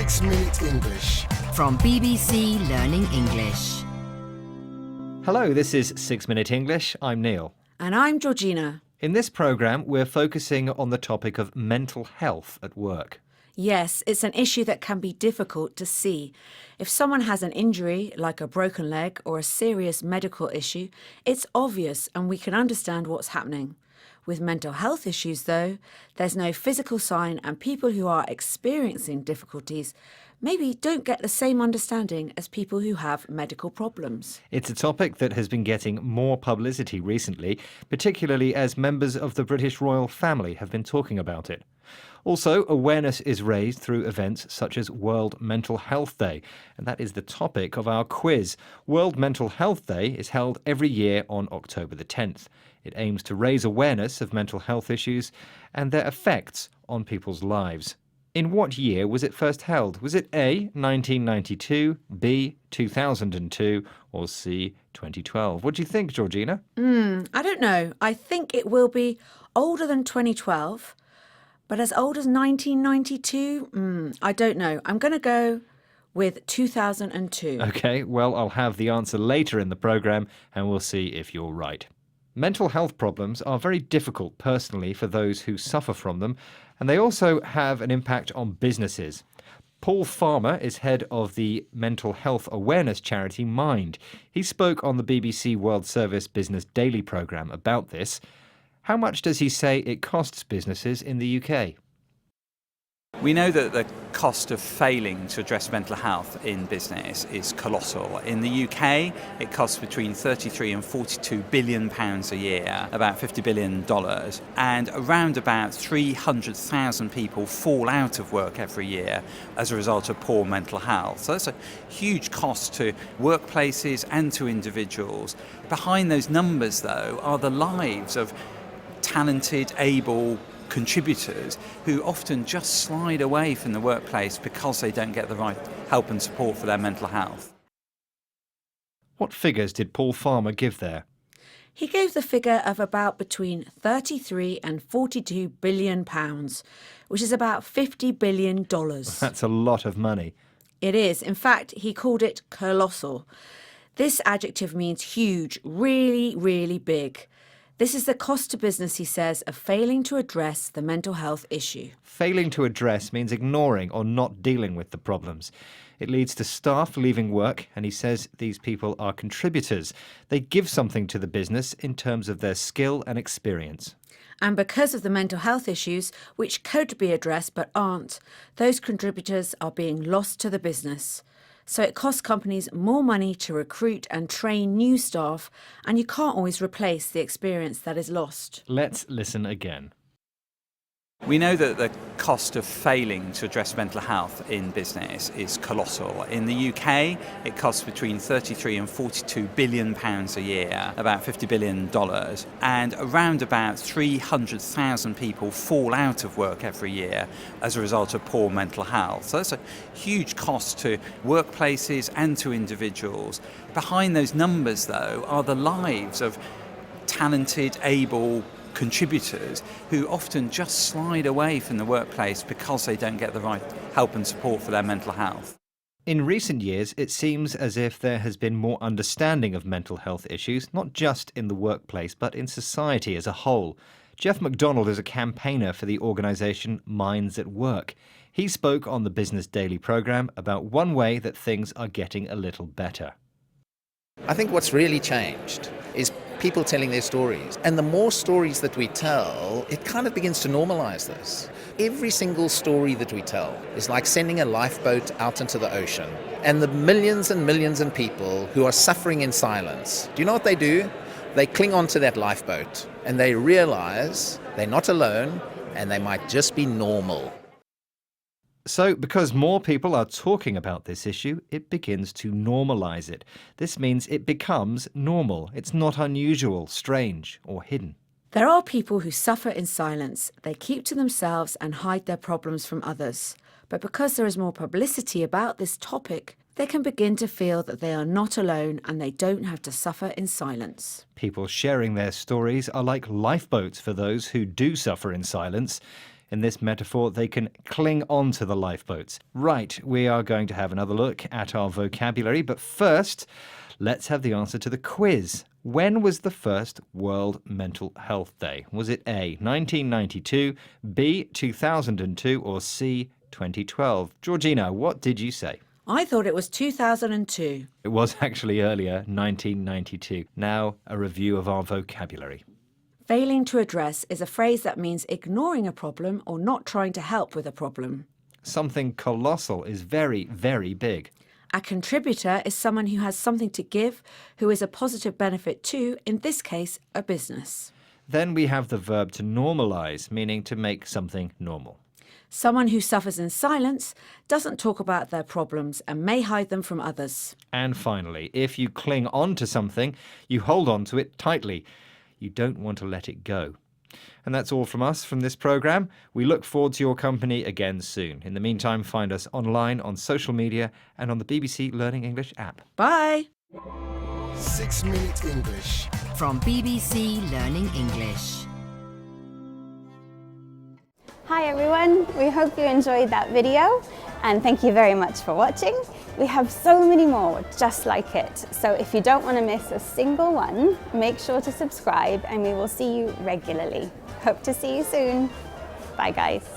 6-Minute English. From BBC Learning English. Hello, this is 6-Minute English. I'm Neil. And I'm Georgina. In this programme, we're focusing on the topic of mental health at work. Yes, it's an issue that can be difficult to see. If someone has an injury, like a broken leg or a serious medical issue, it's obvious and we can understand what's happening. With mental health issues, though, there's no physical sign and people who are experiencing difficulties maybe don't get the same understanding as people who have medical problems. It's a topic that has been getting more publicity recently, particularly as members of the British royal family have been talking about it. Also, awareness is raised through events such as World Mental Health Day, and that is the topic of our quiz. World Mental Health Day is held every year on October the 10th. It aims to raise awareness of mental health issues and their effects on people's lives. In what year was it first held? Was it A, 1992, B, 2002, or C, 2012? What do you think, Georgina? I don't know. I think it will be older than 2012. But as old as 1992? I don't know. I'm going to go with 2002. OK, well, I'll have the answer later in the programme and we'll see if you're right. Mental health problems are very difficult personally for those who suffer from them, and they also have an impact on businesses. Paul Farmer is head of the mental health awareness charity Mind. He spoke on the BBC World Service Business Daily programme about this. How much does he say it costs businesses in the UK? We know that the cost of failing to address mental health in business is colossal. In the UK, it costs between 33 and 42 billion pounds a year, about $50 billion, and around about 300,000 people fall out of work every year as a result of poor mental health. So that's a huge cost to workplaces and to individuals. Behind those numbers, though, are the lives of talented, able contributors who often just slide away from the workplace because they don't get the right help and support for their mental health. What figures did Paul Farmer give there? He gave the figure of about between 33 and 42 billion pounds, which is about $50 billion. That's a lot of money. It is. In fact, he called it colossal. This adjective means huge, really, really big. This is the cost to business, he says, of failing to address the mental health issue. Failing to address means ignoring or not dealing with the problems. It leads to staff leaving work, and he says these people are contributors. They give something to the business in terms of their skill and experience. And because of the mental health issues, which could be addressed but aren't, those contributors are being lost to the business. So it costs companies more money to recruit and train new staff, and you can't always replace the experience that is lost. Let's listen again. We know that the cost of failing to address mental health in business is colossal. In the UK, it costs between 33 and 42 billion pounds a year, about $50 billion, and around about 300,000 people fall out of work every year as a result of poor mental health. So that's a huge cost to workplaces and to individuals. Behind those numbers, though, are the lives of talented, able contributors who often just slide away from the workplace because they don't get the right help and support for their mental health. In recent years, it seems as if there has been more understanding of mental health issues, not just in the workplace, but in society as a whole. Jeff McDonald is a campaigner for the organisation Minds at Work. He spoke on the Business Daily programme about one way that things are getting a little better. I think what's really changed is people telling their stories. And the more stories that we tell, it kind of begins to normalize this. Every single story that we tell is like sending a lifeboat out into the ocean. And the millions and millions of people who are suffering in silence, do you know what they do? They cling onto that lifeboat and they realize they're not alone and they might just be normal. So, because more people are talking about this issue, it begins to normalise it. This means it becomes normal. It's not unusual, strange, or hidden. There are people who suffer in silence. They keep to themselves and hide their problems from others. But because there is more publicity about this topic, they can begin to feel that they are not alone and they don't have to suffer in silence. People sharing their stories are like lifeboats for those who do suffer in silence. In this metaphor, they can cling on to the lifeboats. Right, we are going to have another look at our vocabulary, but first, let's have the answer to the quiz. When was the first World Mental Health Day? Was it A, 1992, B, 2002, or C, 2012? Georgina, what did you say? I thought it was 2002. It was actually earlier, 1992. Now, a review of our vocabulary. Failing to address is a phrase that means ignoring a problem or not trying to help with a problem. Something colossal is very, very big. A contributor is someone who has something to give, who is a positive benefit to, in this case, a business. Then we have the verb to normalize, meaning to make something normal. Someone who suffers in silence doesn't talk about their problems and may hide them from others. And finally, if you cling on to something, you hold on to it tightly. You don't want to let it go. And that's all from us from this programme. We look forward to your company again soon. In the meantime, find us online, on social media, and on the BBC Learning English app. Bye! 6 Minute English. From BBC Learning English. Hi everyone, we hope you enjoyed that video and thank you very much for watching. We have so many more just like it, so if you don't want to miss a single one, make sure to subscribe and we will see you regularly. Hope to see you soon. Bye guys.